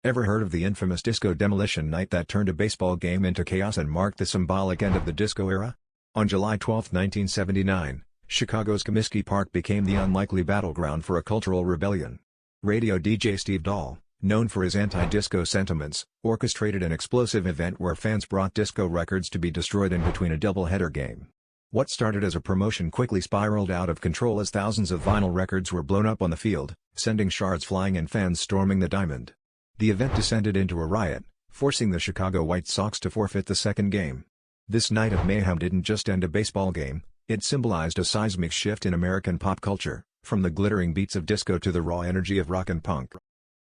Ever heard of the infamous disco demolition night that turned a baseball game into chaos and marked the symbolic end of the disco era? On July 12, 1979, Chicago's Comiskey Park became the unlikely battleground for a cultural rebellion. Radio DJ Steve Dahl, known for his anti-disco sentiments, orchestrated an explosive event where fans brought disco records to be destroyed in between a doubleheader game. What started as a promotion quickly spiraled out of control as thousands of vinyl records were blown up on the field, sending shards flying and fans storming the diamond. The event descended into a riot, forcing the Chicago White Sox to forfeit the second game. This night of mayhem didn't just end a baseball game, it symbolized a seismic shift in American pop culture, from the glittering beats of disco to the raw energy of rock and punk.